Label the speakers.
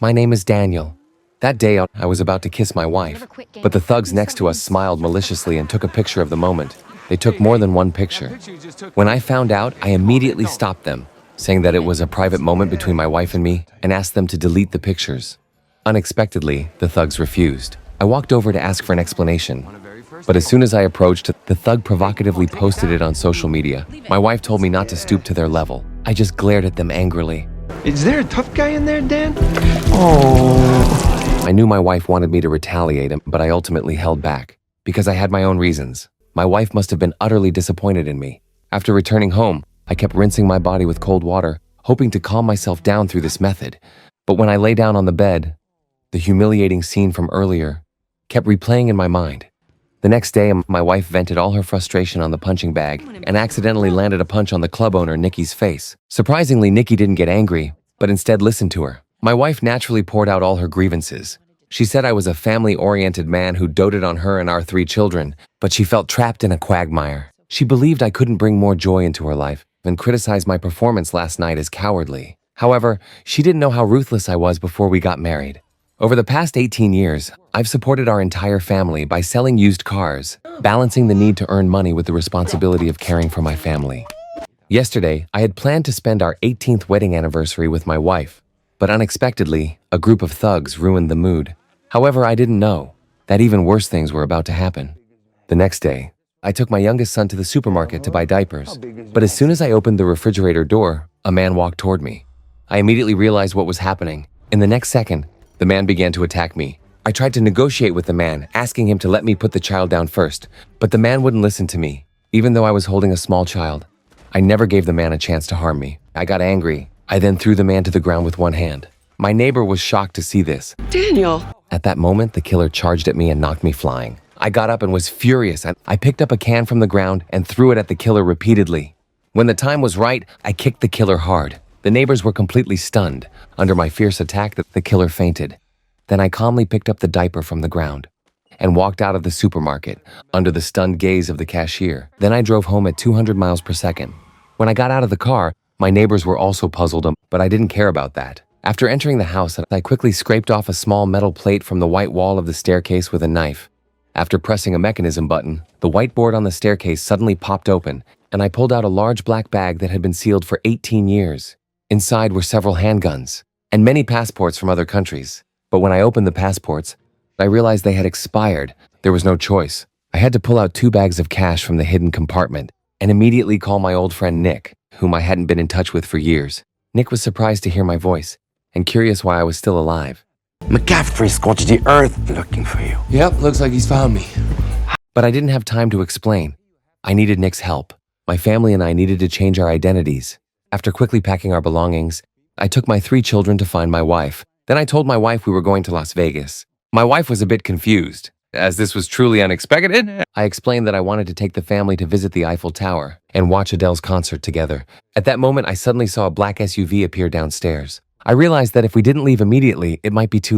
Speaker 1: My name is Daniel. That day, I was about to kiss my wife, but the thugs next to us smiled maliciously and took a picture of the moment. They took more than one picture. When I found out, I immediately stopped them, saying that it was a private moment between my wife and me, and asked them to delete the pictures. Unexpectedly, the thugs refused. I walked over to ask for an explanation, but as soon as I approached, the thug provocatively posted it on social media. My wife told me not to stoop to their level. I just glared at them angrily.
Speaker 2: Is there a tough guy in there, Dan?
Speaker 1: I knew my wife wanted me to retaliate, but I ultimately held back, because I had my own reasons. My wife must have been utterly disappointed in me. After returning home, I kept rinsing my body with cold water, hoping to calm myself down through this method. But when I lay down on the bed, the humiliating scene from earlier kept replaying in my mind. The next day, my wife vented all her frustration on the punching bag and accidentally landed a punch on the club owner, Nikki's face. Surprisingly, Nikki didn't get angry, but instead listened to her. My wife naturally poured out all her grievances. She said I was a family-oriented man who doted on her and our 3 children, but she felt trapped in a quagmire. She believed I couldn't bring more joy into her life and criticized my performance last night as cowardly. However, she didn't know how ruthless I was before we got married. Over the past 18 years, I've supported our entire family by selling used cars, balancing the need to earn money with the responsibility of caring for my family. Yesterday, I had planned to spend our 18th wedding anniversary with my wife, but unexpectedly, a group of thugs ruined the mood. However, I didn't know that even worse things were about to happen. The next day, I took my youngest son to the supermarket to buy diapers, but as soon as I opened the refrigerator door, a man walked toward me. I immediately realized what was happening. In the next second, the man began to attack me. I tried to negotiate with the man, asking him to let me put the child down first, but the man wouldn't listen to me, even though I was holding a small child. I never gave the man a chance to harm me. I got angry. I then threw the man to the ground with one hand. My neighbor was shocked to see this.
Speaker 3: Daniel!
Speaker 1: At that moment, the killer charged at me and knocked me flying. I got up and was furious. I picked up a can from the ground and threw it at the killer repeatedly. When the time was right, I kicked the killer hard. The neighbors were completely stunned. Under my fierce attack, the killer fainted. Then I calmly picked up the diaper from the ground and walked out of the supermarket under the stunned gaze of the cashier. Then I drove home at 200 miles per second. When I got out of the car, my neighbors were also puzzled, but I didn't care about that. After entering the house, I quickly scraped off a small metal plate from the white wall of the staircase with a knife. After pressing a mechanism button, the whiteboard on the staircase suddenly popped open, and I pulled out a large black bag that had been sealed for 18 years. Inside were several handguns and many passports from other countries. But when I opened the passports, I realized they had expired. There was no choice. I had to pull out 2 bags of cash from the hidden compartment and immediately call my old friend Nick, whom I hadn't been in touch with for years. Nick was surprised to hear my voice and curious why I was still alive.
Speaker 2: McCaffrey scorched the earth looking for you.
Speaker 4: Yep, looks like he's found me.
Speaker 1: But I didn't have time to explain. I needed Nick's help. My family and I needed to change our identities. After quickly packing our belongings, I took my 3 children to find my wife. Then I told my wife we were going to Las Vegas. My wife was a bit confused, as this was truly unexpected. I explained that I wanted to take the family to visit the Eiffel Tower and watch Adele's concert together. At that moment, I suddenly saw a black SUV appear downstairs. I realized that if we didn't leave immediately, it might be too late.